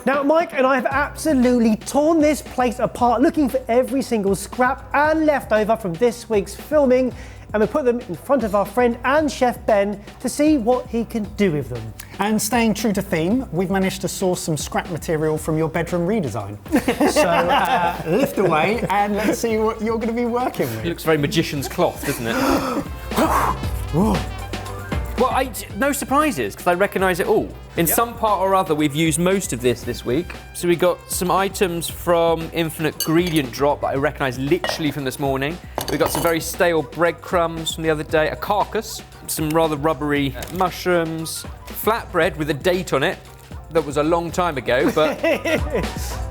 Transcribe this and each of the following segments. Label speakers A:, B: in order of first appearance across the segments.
A: Now, Mike and I have absolutely torn this plate apart, looking for every single scrap and leftover from this week's filming, and we put them in front of our friend and chef Ben to see what he can do with them.
B: And staying true to theme, we've managed to source some scrap material from your bedroom redesign. So lift away and let's see what you're going to be working with.
C: It looks very magician's cloth, doesn't it? Well, no surprises, because I recognise it all. In some part or other, we've used most of this week. So we got some items from Infinite Ingredient Drop that I recognise literally from this morning. We got some very stale breadcrumbs from the other day, a carcass, some rather rubbery mushrooms, flatbread with a date on it. That was a long time ago, but...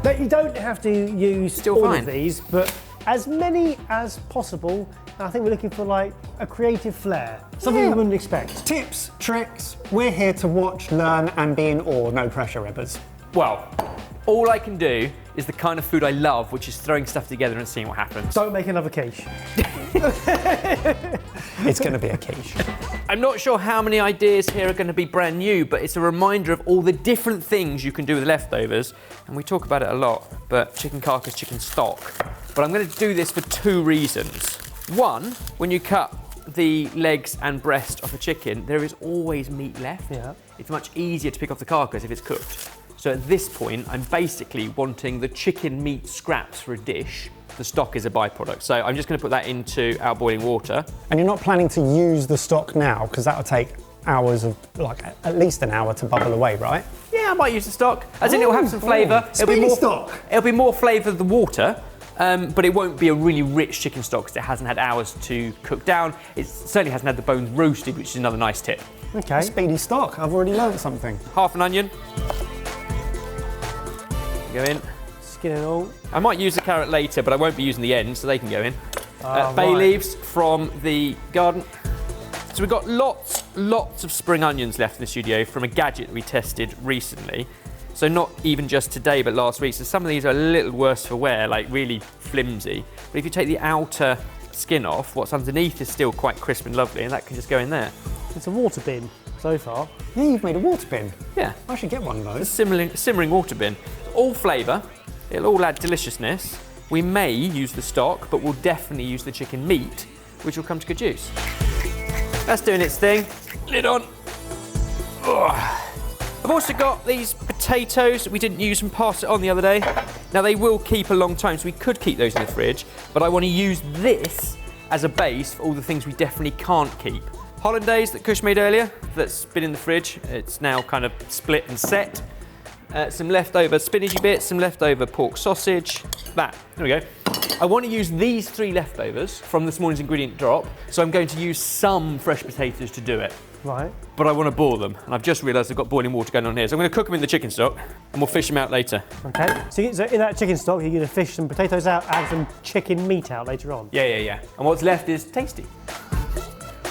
A: But you don't have to use all of these, but as many as possible. I think we're looking for like a creative flair, something you wouldn't expect.
B: Tips, tricks, we're here to watch, learn and be in awe, no pressure, Ebbers.
C: Well, all I can do is the kind of food I love, which is throwing stuff together and seeing what happens.
A: Don't make another quiche.
B: It's going to be a quiche.
C: I'm not sure how many ideas here are going to be brand new, but it's a reminder of all the different things you can do with leftovers. And we talk about it a lot, but chicken carcass, chicken stock. But I'm going to do this for two reasons. One, when you cut the legs and breast off a chicken, there is always meat left.
A: Yeah.
C: It's much easier to pick off the carcass if it's cooked. So at this point, I'm basically wanting the chicken meat scraps for a dish. The stock is a byproduct. So I'm just going to put that into our boiling water.
B: And you're not planning to use the stock now, because that'll take hours of, like, at least an hour to bubble away, right?
C: Yeah, I might use the stock. As in, it'll have some flavour. It'll be more flavour than the water. But it won't be a really rich chicken stock because it hasn't had hours to cook down. It certainly hasn't had the bones roasted, which is another nice tip.
B: Okay. Speedy stock, I've already learned something.
C: Half an onion. Go in.
A: Skin and all.
C: I might use the carrot later, but I won't be using the ends, so they can go in. Bay leaves from the garden. So we've got lots of spring onions left in the studio from a gadget that we tested recently. So not even just today, but last week. So some of these are a little worse for wear, like really flimsy. But if you take the outer skin off, what's underneath is still quite crisp and lovely, and that can just go in there.
A: It's a water bin so far.
B: Yeah, you've made a water bin.
C: Yeah.
B: I should get one of those.
C: A simmering water bin. All flavour. It'll all add deliciousness. We may use the stock, but we'll definitely use the chicken meat, which will come to good use. That's doing its thing. Lid on. Ugh. I've also got these potatoes that we didn't use and passed it on the other day. Now they will keep a long time, so we could keep those in the fridge, but I want to use this as a base for all the things we definitely can't keep. Hollandaise that Kush made earlier, that's been in the fridge. It's now kind of split and set. Some leftover spinachy bits, some leftover pork sausage. There we go. I want to use these three leftovers from this morning's ingredient drop, so I'm going to use some fresh potatoes to do it.
A: Right.
C: But I want to boil them, and I've just realised I've got boiling water going on here, so I'm going to cook them in the chicken stock, and we'll fish them out later.
A: Okay. So in that chicken stock, you're going to fish some potatoes out and some chicken meat out later on.
C: Yeah. And what's left is tasty.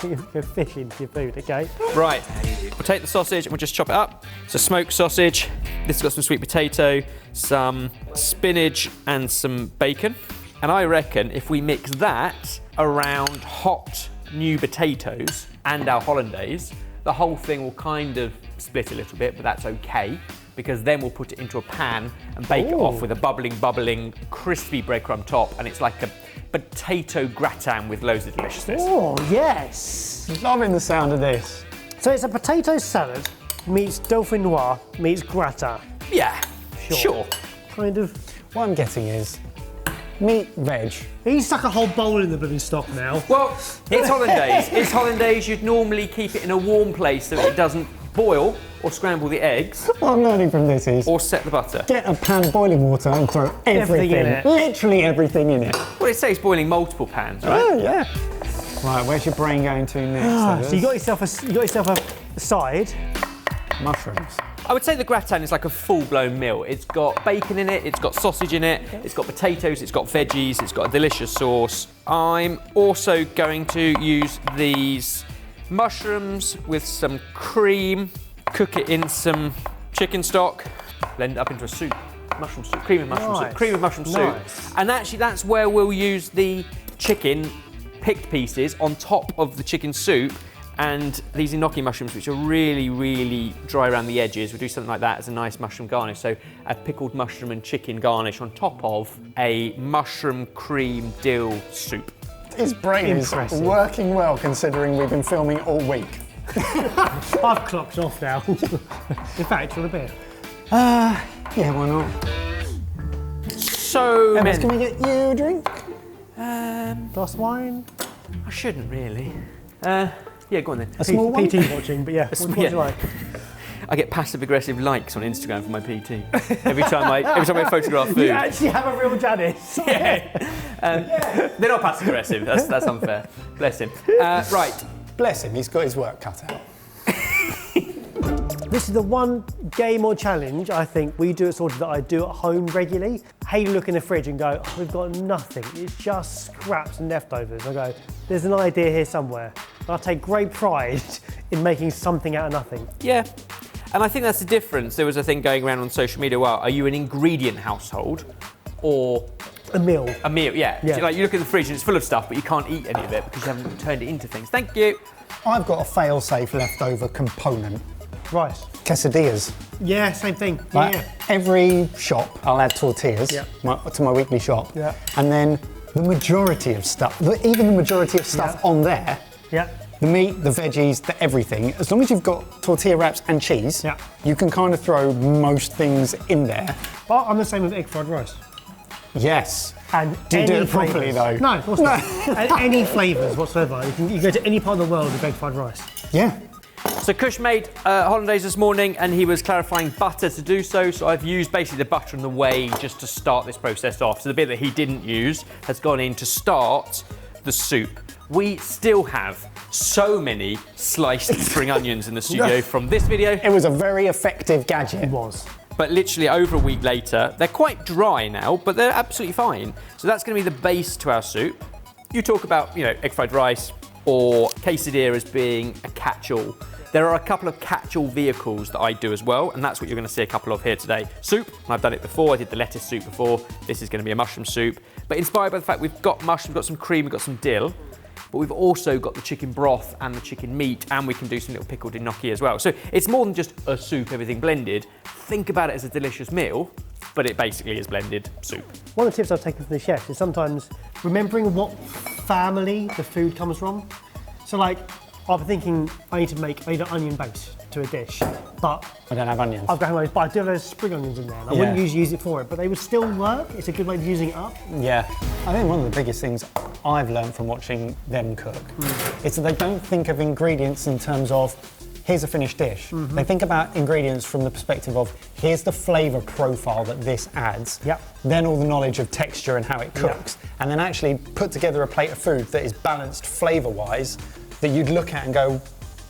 A: You're fishing for your food, okay?
C: Right. We'll take the sausage and we'll just chop it up. So smoked sausage. This has got some sweet potato, some spinach, and some bacon. And I reckon if we mix that around hot new potatoes and our hollandaise, the whole thing will kind of split a little bit, but that's okay, because then we'll put it into a pan and bake it off with a bubbling, crispy breadcrumb top, and it's like a potato gratin with loads of deliciousness.
A: Oh, yes.
B: Loving the sound of this.
A: So it's a potato salad meets dauphinoise meets gratin.
C: Yeah, sure.
A: Kind of.
B: What I'm getting is meat, veg.
A: He stuck a whole bowl in the blooming stock now.
C: Well, it's hollandaise. It's hollandaise. You'd normally keep it in a warm place so it doesn't boil or scramble the eggs.
B: What I'm learning from this is...
C: Or set the butter.
B: Get a pan of boiling water and throw everything in it. Literally everything in it.
C: Well, it says boiling multiple pans, right?
B: Oh, yeah. Right, where's your brain going to next?
A: So you got yourself a side.
B: Mushrooms.
C: I would say the gratin is like a full-blown meal. It's got bacon in it, it's got sausage in it, it's got potatoes, it's got veggies, it's got a delicious sauce. I'm also going to use these mushrooms with some cream, cook it in some chicken stock, blend it up into a soup. Mushroom soup, cream of mushroom soup, cream of mushroom soup. And actually that's where we'll use the chicken picked pieces on top of the chicken soup, And these gnocchi mushrooms, which are really, really dry around the edges, we'll do something like that as a nice mushroom garnish. So a pickled mushroom and chicken garnish on top of a mushroom cream dill soup.
B: His brain is working well considering we've been filming all week.
A: I've clocked off now. In fact, do you want a beer?
B: Yeah, why not?
C: So
B: Emma, can we get you a drink?
A: Glass of wine?
C: I shouldn't really. Yeah, go on then.
B: A small one?
A: PT watching, but yeah, what do you like?
C: I get passive-aggressive likes on Instagram for my PT. Every time I photograph food.
A: You actually have a real Janice.
C: Yeah. They're not passive-aggressive. That's unfair. Bless him. Right.
B: Bless him, he's got his work cut out.
A: This is the one game or challenge I think we do at Sorted that I do at home regularly. Hayden look in the fridge and go, oh, we've got nothing. It's just scraps and leftovers. I go, there's an idea here somewhere. And I take great pride in making something out of nothing.
C: Yeah. And I think that's the difference. There was a thing going around on social media. Well, are you an ingredient household or
A: a meal?
C: A meal, yeah. So, like you look in the fridge and it's full of stuff, but you can't eat any of it because you haven't turned it into things. Thank you.
B: I've got a fail-safe leftover component.
A: Rice.
B: Quesadillas.
A: Yeah, same thing.
B: Like
A: Yeah.
B: every shop, I'll add tortillas to my weekly shop.
A: Yeah.
B: And then the majority of stuff, even the majority of stuff on there, the meat, the veggies, the everything, as long as you've got tortilla wraps and cheese, you can kind of throw most things in there.
A: But I'm the same with egg fried rice.
B: Yes.
A: And
B: do you do it properly though?
A: No, of course not. And any flavours whatsoever. You go to any part of the world with egg fried rice.
B: Yeah.
C: So Kush made hollandaise this morning and he was clarifying butter to do so. So I've used basically the butter and the whey just to start this process off. So the bit that he didn't use has gone in to start the soup. We still have so many sliced spring onions in the studio from this video.
B: It was a very effective gadget.
A: It was.
C: But literally over a week later, they're quite dry now, but they're absolutely fine. So that's going to be the base to our soup. You talk about, egg fried rice or quesadilla as being a catch-all. There are a couple of catch-all vehicles that I do as well, and that's what you're going to see a couple of here today. Soup, and I've done it before. I did the lettuce soup before. This is going to be a mushroom soup. But inspired by the fact we've got mushroom, we've got some cream, we've got some dill, but we've also got the chicken broth and the chicken meat, and we can do some little pickled gnocchi as well. So it's more than just a soup, everything blended. Think about it as a delicious meal, but it basically is blended soup.
A: One of the tips I've taken from the chef is sometimes remembering what family the food comes from. So like, I've been thinking I need an onion base to a dish, but
B: I don't have onions.
A: I've got onions, but I do have those spring onions in there. And I wouldn't usually use it for it, but they would still work. It's a good way of using it up.
B: Yeah. I think one of the biggest things I've learned from watching them cook is that they don't think of ingredients in terms of here's a finished dish. They think about ingredients from the perspective of here's the flavour profile that this adds, then all the knowledge of texture and how it cooks, and then actually put together a plate of food that is balanced flavour-wise that you'd look at and go,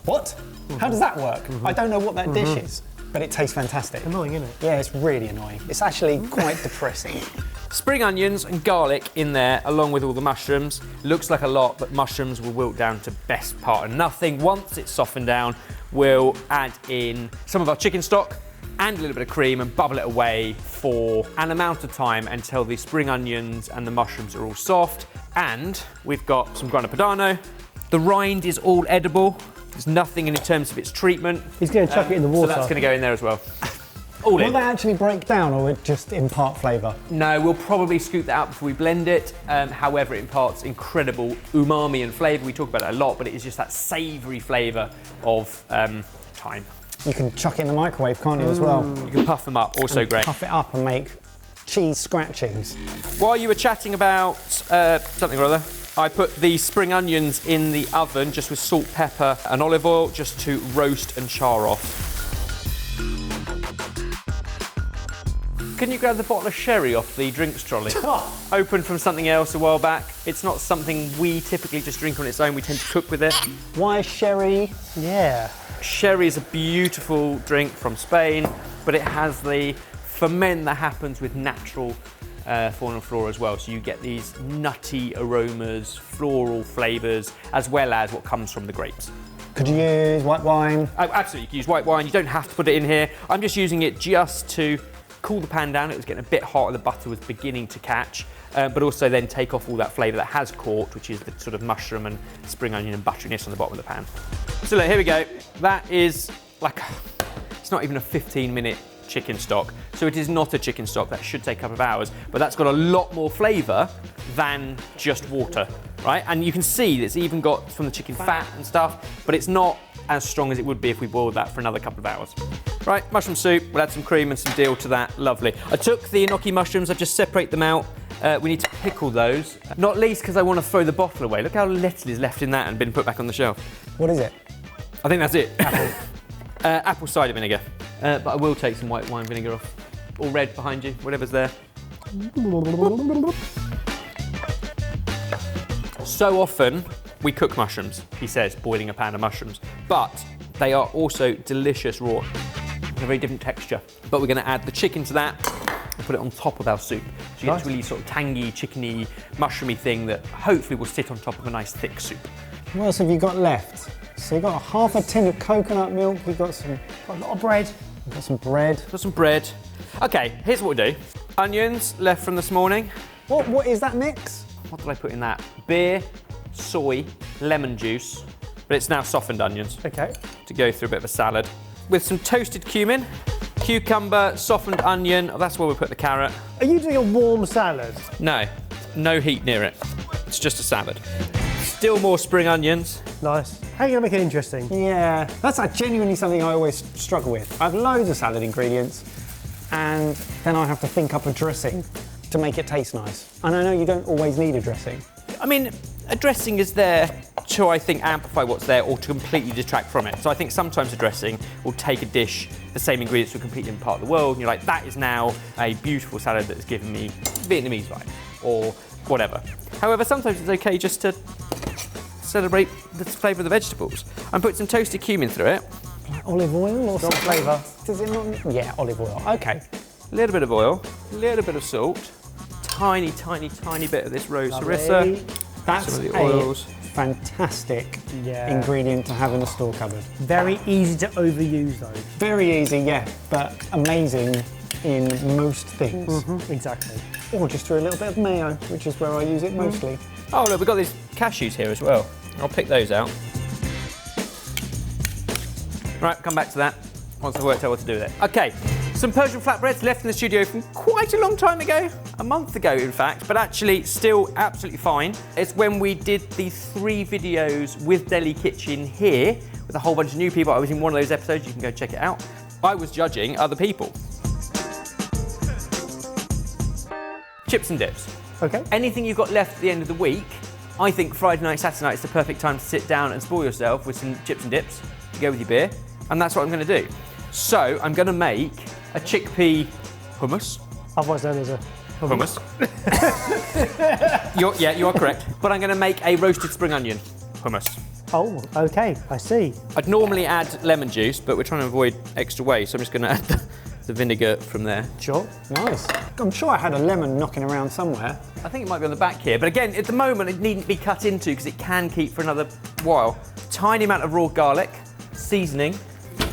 B: what? How does that work? I don't know what that dish is, but it tastes fantastic.
A: Annoying, isn't it?
B: Yeah, it's really annoying. It's actually quite depressing.
C: Spring onions and garlic in there, along with all the mushrooms. Looks like a lot, but mushrooms will wilt down to best part of nothing. Once it's softened down, we'll add in some of our chicken stock and a little bit of cream and bubble it away for an amount of time until the spring onions and the mushrooms are all soft. And we've got some grana padano. The rind is all edible. There's nothing in terms of its treatment.
A: He's going to chuck it in the water.
C: So that's going to go in there as well. All in.
B: Will they actually break down or would it just impart flavour?
C: No, we'll probably scoop that out before we blend it. However, it imparts incredible umami and flavour. We talk about it a lot, but it is just that savoury flavour of thyme.
B: You can chuck it in the microwave, can't you, as well?
C: You can puff them up, also great.
B: Puff it up and make cheese scratchings.
C: While you were chatting about something or other, I put the spring onions in the oven just with salt, pepper and olive oil just to roast and char off. Can you grab the bottle of sherry off the drinks trolley? Opened from something else a while back. It's not something we typically just drink on its own. We tend to cook with it.
B: Why sherry?
A: Yeah.
C: Sherry is a beautiful drink from Spain, but it has the ferment that happens with natural fauna and flora as well. So you get these nutty aromas, floral flavours, as well as what comes from the grapes.
B: Could you use white wine?
C: Oh, absolutely, you can use white wine. You don't have to put it in here. I'm just using it just to cool the pan down. It was getting a bit hot and the butter was beginning to catch, but also then take off all that flavour that has caught, which is the sort of mushroom and spring onion and butteriness on the bottom of the pan. So look, here we go. That is like, it's not even a 15-minute chicken stock. So it is not a chicken stock. That should take a couple of hours, but that's got a lot more flavour than just water, right? And you can see it's even got from the chicken fat and stuff, but it's not as strong as it would be if we boiled that for another couple of hours. Right, mushroom soup, we'll add some cream and some dill to that, lovely. I took the gnocchi mushrooms, I've just separated them out. We need to pickle those, not least because I want to throw the bottle away. Look how little is left in that and been put back on the shelf.
B: What is it?
C: I think that's it. Apple cider vinegar. But I will take some white wine vinegar off. Or red behind you, whatever's there. So often we cook mushrooms, he says, boiling a pan of mushrooms. But they are also delicious raw. They're a very different texture. But we're going to add the chicken to that and put it on top of our soup. So you get this really sort of tangy, chickeny, mushroomy thing that hopefully will sit on top of a nice thick soup.
B: What else have you got left? So you've got half a tin of coconut milk, you've got
A: A lot of bread.
B: you've got some bread.
C: Got some bread. Okay, here's what we do. Onions left from this morning.
B: What is that mix?
C: What did I put in that? Beer, soy, lemon juice, but it's now softened onions
A: Okay.
C: to go through a bit of a salad. With some toasted cumin, cucumber, softened onion. Oh, that's where we put the carrot.
A: Are you doing a warm salad?
C: No heat near it. It's just a salad. Still more spring onions.
A: Nice. How are you going to make it interesting?
B: Yeah, that's genuinely something I always struggle with. I have loads of salad ingredients, and then I have to think up a dressing to make it taste nice. And I know you don't always need a dressing.
C: I mean, a dressing is there to, I think, amplify what's there or to completely detract from it. So I think sometimes a dressing will take a dish, the same ingredients to a completely different part of the world, and you're like, that is now a beautiful salad that has given me Vietnamese vibe, or whatever. However, sometimes it's okay just to celebrate the flavour of the vegetables. I'm putting some toasted cumin through it.
B: Like olive oil or something?
A: flavour.
B: Does it not? Yeah, olive oil. Okay.
C: A little bit of oil, a little bit of salt, tiny bit of this rose
A: Lovely.
C: harissa.
B: That's
C: Some of the
B: a
C: oils.
B: fantastic
A: Yeah.
B: ingredient to have in a store cupboard.
A: Very easy to overuse though.
B: Very easy, yeah, but amazing in most things.
A: Exactly.
B: Or just through a little bit of mayo, which is where I use it mostly.
C: Oh look, we've got these cashews here as well. I'll pick those out. Right, come back to that once I've worked out what to do with it. Okay, some Persian flatbreads left in the studio from quite a long time ago, a month ago in fact, but actually still absolutely fine. It's when we did the 3 videos with Deli Kitchen here with a whole bunch of new people. I was in one of those episodes, you can go check it out. I was judging other people. Chips and dips.
A: Okay.
C: Anything you've got left at the end of the week, I think Friday night, Saturday night is the perfect time to sit down and spoil yourself with some chips and dips to go with your beer, and that's what I'm going to do. So I'm going to make a chickpea hummus.
A: Otherwise known as a
C: Hummus. You are correct. But I'm going to make a roasted spring onion hummus.
A: Oh, okay. I see.
C: I'd normally add lemon juice, but we're trying to avoid extra waste, so I'm just going to add the vinegar from there.
A: Sure.
B: Nice. I'm sure I had a lemon knocking around somewhere.
C: I think it might be on the back here, but again, at the moment, it needn't be cut into because it can keep for another while. Tiny amount of raw garlic, seasoning,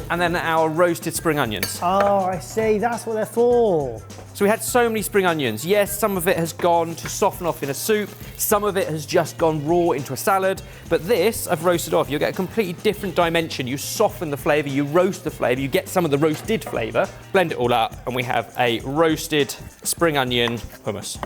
C: and then our roasted spring onions.
A: Oh, I see. That's what they're for.
C: So we had so many spring onions. Yes, some of it has gone to soften off in a soup. Some of it has just gone raw into a salad. But this, I've roasted off. You'll get a completely different dimension. You soften the flavour, you roast the flavour, you get some of the roasted flavour, blend it all up, and we have a roasted spring onion hummus.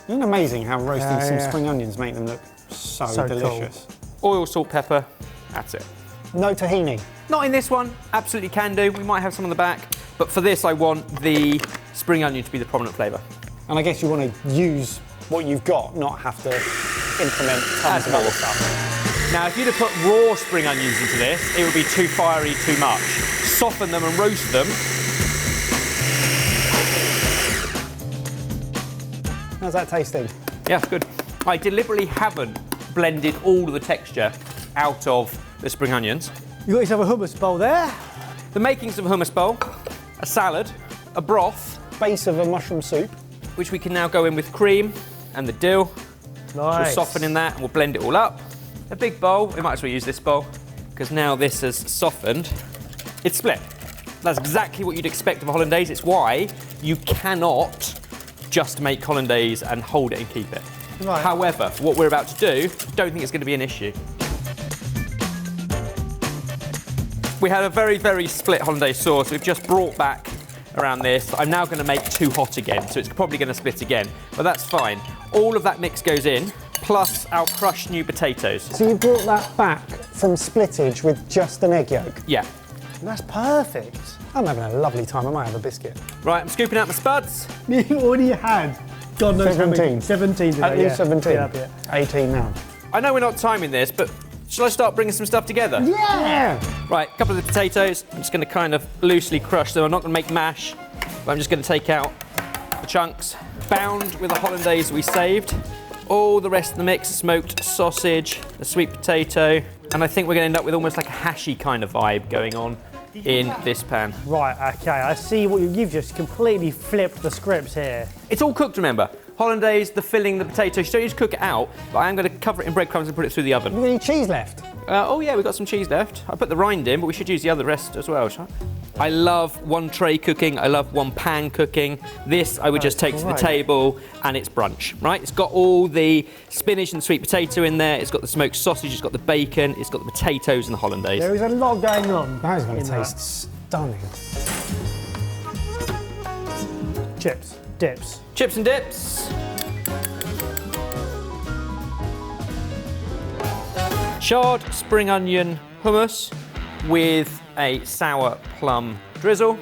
B: Isn't it amazing how roasting some spring onions make them look so delicious?
A: Cool.
C: Oil, salt, pepper, that's it.
B: No tahini.
C: Not in this one, absolutely can do. We might have some on the back, but for this I want the spring onion to be the prominent flavour.
B: And I guess you want to use what you've got, not have to implement tons of other stuff.
C: Now, if you'd have put raw spring onions into this, it would be too fiery, too much. Soften them and roast them.
B: How's that tasting?
C: Yeah, good. I deliberately haven't blended all of the texture out of the spring onions.
A: You got yourself a hummus bowl there.
C: The makings of a hummus bowl, a salad, a broth,
B: Base of a mushroom soup.
C: which we can now go in with cream and the dill.
A: Nice.
C: We'll soften in that and we'll blend it all up. A big bowl, we might as well use this bowl, because now this has softened. It's split. That's exactly what you'd expect of a hollandaise. It's why you cannot just make hollandaise and hold it and keep it.
A: Right.
C: However, what we're about to do, don't think it's going to be an issue. We had a very, very split hollandaise sauce. We've just brought back around this. I'm now going to make too hot again, so it's probably going to split again, but that's fine. All of that mix goes in, plus our crushed new potatoes.
B: So you brought that back from splittage with just an egg yolk?
C: Yeah.
A: That's perfect.
B: I'm having a lovely time. I might have a biscuit.
C: Right, I'm scooping out my spuds.
A: You've already had, God knows how many.
B: 17.
A: 17 today,
B: At least 17.
A: Yeah.
B: 18 now.
C: I know we're not timing this, but shall I start bringing some stuff together?
B: Yeah!
C: Right, a couple of the potatoes. I'm just going to kind of loosely crush them. I'm not going to make mash, but I'm just going to take out the chunks. Bound with the hollandaise we saved. All the rest of the mix, smoked sausage, the sweet potato, and I think we're going to end up with almost like a hashy kind of vibe going on in this pan.
A: Right, okay, I see what you've just completely flipped the script here.
C: It's all cooked, remember. Hollandaise, the filling, the potatoes. You don't need to cook it out, but I am going to cover it in breadcrumbs and put it through the oven.
B: Have you got any cheese left?
C: Oh yeah, we've got some cheese left. I put the rind in, but we should use the other rest as well, shall I? I love one tray cooking. I love one pan cooking. This I would just take to the table, and it's brunch, right? It's got all the spinach and sweet potato in there. It's got the smoked sausage. It's got the bacon. It's got the potatoes and the hollandaise.
A: There is a lot going on.
B: That is going to
A: in
B: taste stunning.
A: Chips, dips.
C: Chips and dips. Charred spring onion hummus with a sour plum drizzle.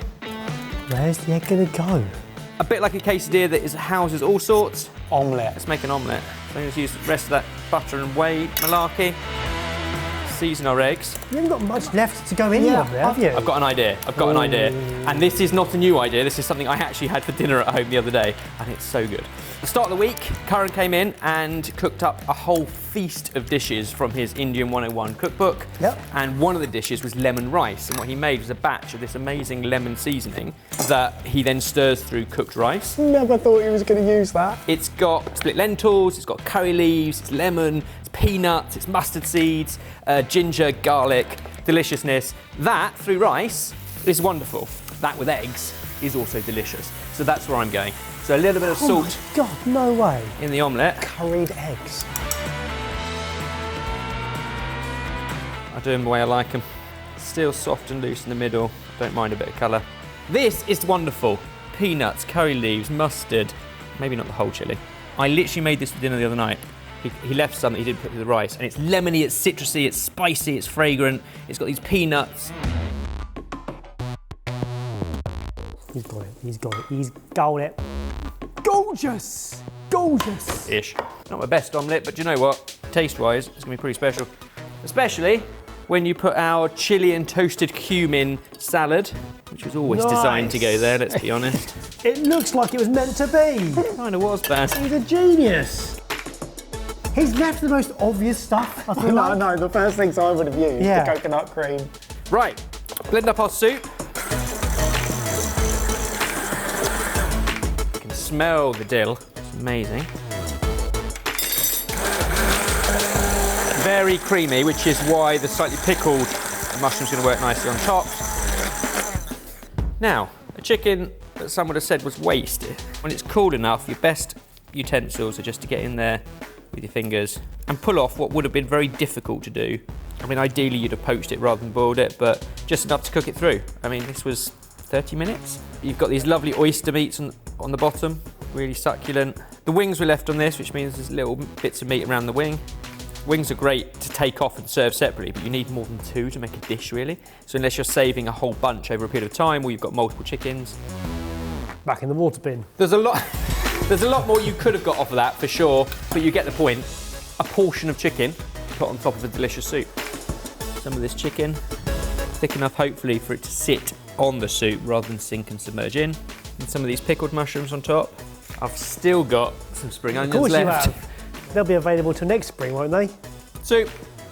A: Where's the egg gonna go?
C: A bit like a quesadilla that houses all sorts.
B: Omelette.
C: Let's make an omelette. So I'm going to use the rest of that butter and whey malarkey. Season our eggs.
A: You haven't got much left to go in there, have you?
C: I've got an idea. I've got an idea. And this is not a new idea. This is something I actually had for dinner at home the other day, and it's so good. At the start of the week, Karan came in and cooked up a whole feast of dishes from his Indian 101 cookbook.
A: Yep.
C: And one of the dishes was lemon rice. And what he made was a batch of this amazing lemon seasoning that he then stirs through cooked rice.
B: Never thought he was going to use that.
C: It's got split lentils, it's got curry leaves, it's lemon, it's peanuts, it's mustard seeds, ginger, garlic, deliciousness. That, through rice, is wonderful. That with eggs is also delicious. So that's where I'm going. So a little bit of salt.
A: Oh my God, no way.
C: In the omelette.
B: Curried eggs.
C: I do them the way I like them. Still soft and loose in the middle. Don't mind a bit of colour. This is wonderful. Peanuts, curry leaves, mustard. Maybe not the whole chilli. I literally made this for dinner the other night. He left some that he didn't put with the rice, and it's lemony, it's citrusy, it's spicy, it's fragrant. It's got these peanuts.
A: He's got it, he's got it, he's got it. Gorgeous! Gorgeous!
C: Ish. Not my best omelette, but do you know what? Taste-wise, it's going to be pretty special. Especially when you put our chili and toasted cumin salad, which was always designed to go there, let's be honest.
A: It looks like it was meant to be.
C: It kind of was, Baz.
A: He's a genius. He's left the most obvious stuff, I feel like.
B: No, the first things I would have used,
A: Yeah.
B: the coconut cream.
C: Right, blend up our soup. You can smell the dill. It's amazing. Very creamy, which is why the slightly pickled mushroom's going to work nicely on top. Now, a chicken that some would have said was wasted. When it's cool enough, your best utensils are just to get in there with your fingers and pull off what would have been very difficult to do. I mean, ideally you'd have poached it rather than boiled it, but just enough to cook it through. I mean, this was 30 minutes. You've got these lovely oyster meats on the bottom, really succulent. The wings were left on this, which means there's little bits of meat around the wing. Wings are great to take off and serve separately, but you need more than two to make a dish, really. So unless you're saving a whole bunch over a period of time, or you've got multiple chickens.
A: Back in the water bin.
C: There's a lot more you could have got off of that, for sure, but you get the point. A portion of chicken put on top of a delicious soup. Some of this chicken, thick enough, hopefully, for it to sit on the soup rather than sink and submerge in. And some of these pickled mushrooms on top. I've still got some spring onions left.
A: Of course you have. They'll be available till next spring, won't they?
C: Soup.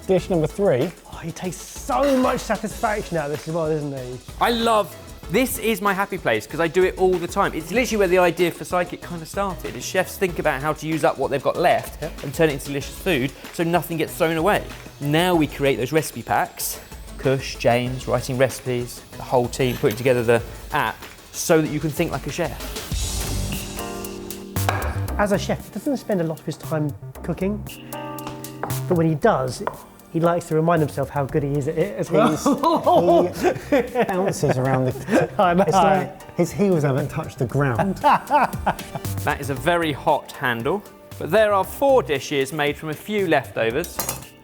B: Dish number 3.
A: Oh, he takes so much satisfaction out of this as well, doesn't he?
C: I love, this is my happy place because I do it all the time. It's literally where the idea for Psychic kind of started, is chefs think about how to use up what they've got left and turn it into delicious food so nothing gets thrown away. Now we create those recipe packs. Kush, James, writing recipes, the whole team putting together the app so that you can think like a chef.
A: As a chef, he doesn't spend a lot of his time cooking, but when he does, he likes to remind himself how good he is at it as well.
B: He bounces around the...
A: I know.
B: It's like his heels haven't touched the ground.
C: That is a very hot handle. But there are 4 dishes made from a few leftovers.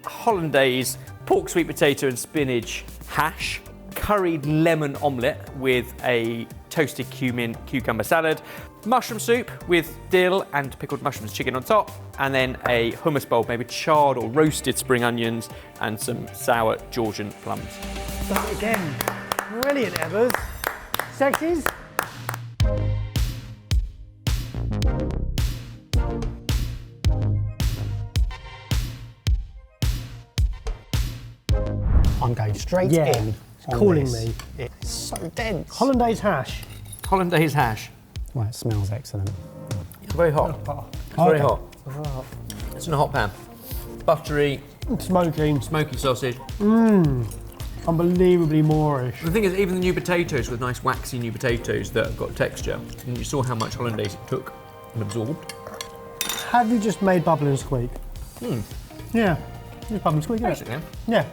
C: Hollandaise pork, sweet potato and spinach hash, curried lemon omelette with a toasted cucumber salad, mushroom soup with dill and pickled mushrooms chicken on top, and then a hummus bowl made with charred or roasted spring onions and some sour Georgian plums.
A: Done it again. Brilliant, Evers. Sexies?
B: I'm going straight
A: Yeah,
B: in.
A: it's
B: on
A: calling
B: this.
A: me.
B: It's so dense.
A: Hollandaise hash.
C: Hollandaise hash.
B: Well, it smells excellent.
C: It's very hot. It's very hot. It's in a hot pan. Buttery,
A: Smoky.
C: smoky sausage.
A: Unbelievably Moorish.
C: The thing is, even the new potatoes with nice waxy new potatoes that have got texture, and you saw how much hollandaise it took and absorbed.
A: Have you just made bubble and squeak? Yeah. Just bubble and squeak, isn't it?
C: Basically.
A: Yeah.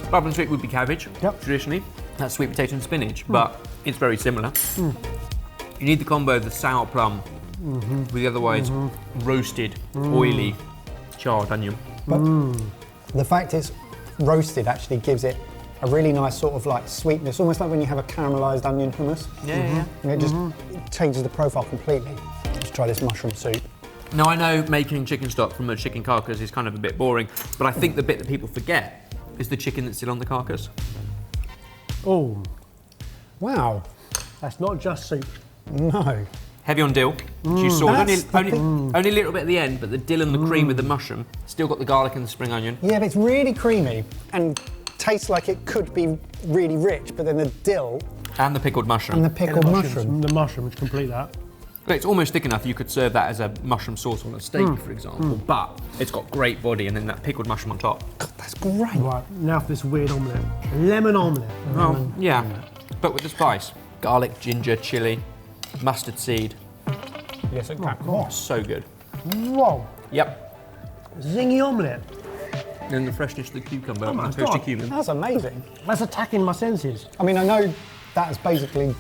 C: Bubble and sweet would be cabbage,
A: Yep.
C: traditionally. That's sweet potato and spinach, but it's very similar. You need the combo of the sour plum with the otherwise roasted, oily, charred onion.
B: But the fact it's roasted actually gives it a really nice sort of like sweetness, almost like when you have a caramelised onion hummus.
C: Yeah.
B: And it just it changes the profile completely. Let's try this mushroom soup.
C: Now, I know making chicken stock from a chicken carcass is kind of a bit boring, but I think the bit that people forget is the chicken that's still on the carcass.
A: Oh,
B: Wow.
A: that's not just soup.
B: No.
C: Heavy on dill, which you saw.
B: That's
C: Only a little bit at the end, but the dill and the cream with the mushroom, still got the garlic and the spring onion.
B: Yeah, but it's really creamy and tastes like it could be really rich, but then the dill
C: And the pickled mushroom.
B: and the pickled mushroom.
A: The mushrooms complete that.
C: It's almost thick enough you could serve that as a mushroom sauce on a steak, for example, but it's got great body and then that pickled mushroom on top.
B: God, that's great.
A: Right, now for this weird omelette. Lemon omelette.
C: Well, yeah, but with the spice. Garlic, ginger, chilli, mustard seed.
B: Yes, it
C: Oh, so good.
A: Whoa,
C: Yep.
A: zingy omelette.
C: And the freshness of the cucumber and
A: my
C: the toasted
A: God.
C: cumin.
B: That's amazing.
A: That's attacking my senses.
B: I mean, I know that's basically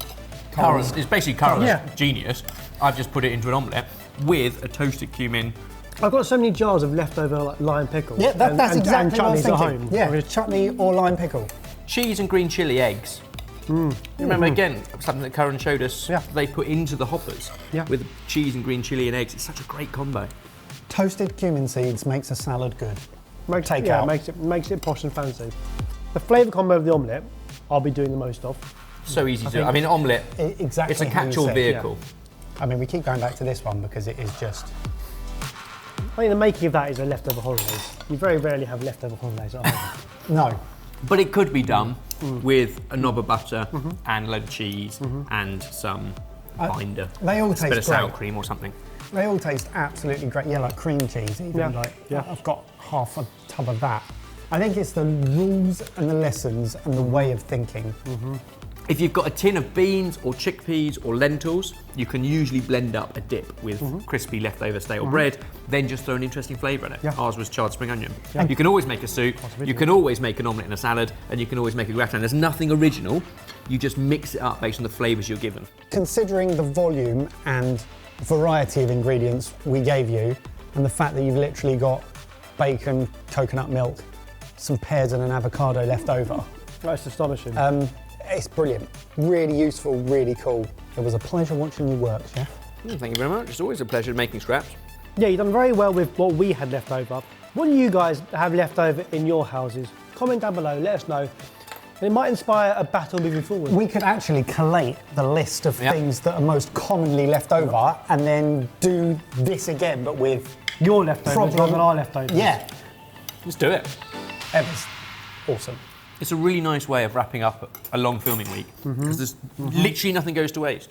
C: Currant, it's basically currant,
A: Yeah.
C: genius. I've just put it into an omelette with a toasted cumin.
A: I've got so many jars of leftover like, lime pickles.
B: Yeah, that's
A: and
B: exactly what I was
A: chutneys at
B: thinking.
A: home.
B: Yeah, chutney or lime pickle.
C: Cheese and green chilli eggs. You remember again something that Curran showed us?
A: Yeah.
C: They put into the hoppers
A: Yeah.
C: with cheese and green chilli and eggs. It's such a great combo.
B: Toasted cumin seeds makes a salad good. Take
A: yeah,
B: out.
A: makes it posh and fancy. The flavour combo of the omelette, I'll be doing the most of.
C: So easy to do. I mean, omelette,
B: Exactly.
C: it's a
B: how you
C: catch-all
B: said.
C: vehicle.
B: I mean, we keep going back to this one because it is just.
A: I think the making of that is a leftover hollandaise. You very rarely have leftover hollandaise at home.
B: No.
C: But it could be done with a knob of butter and a load of cheese and some binder.
B: They all
C: a bit
B: taste
C: of sour
B: great.
C: cream or something.
B: They all taste absolutely great. Yeah, like cream cheese. Even I've got half a tub of that. I think it's the rules and the lessons and the way of thinking.
C: If you've got a tin of beans or chickpeas or lentils, you can usually blend up a dip with crispy leftover stale bread, then just throw an interesting flavour in it.
A: Yeah.
C: Ours was charred spring onion. You can always make a soup, you can always make an omelette and a salad, and you can always make a gratin. There's nothing original, you just mix it up based on the flavours you're given.
B: Considering the volume and variety of ingredients we gave you, and the fact that you've literally got bacon, coconut milk, some pears and an avocado left over,
A: That's astonishing.
B: it's brilliant. Really useful, really cool. It was a pleasure watching you work, Chef.
C: Thank you very much. It's always a pleasure making scraps.
A: Yeah, you've done very well with what we had left over. What do you guys have left over in your houses? Comment down below, let us know. And it might inspire a battle moving forward.
B: We could actually collate the list of things that are most commonly left over and then do this again, but with
A: Your leftovers rather than our leftovers.
B: Yeah,
C: Let's do it.
B: Evers. Awesome.
C: It's a really nice way of wrapping up a long filming week because there's literally nothing goes to waste.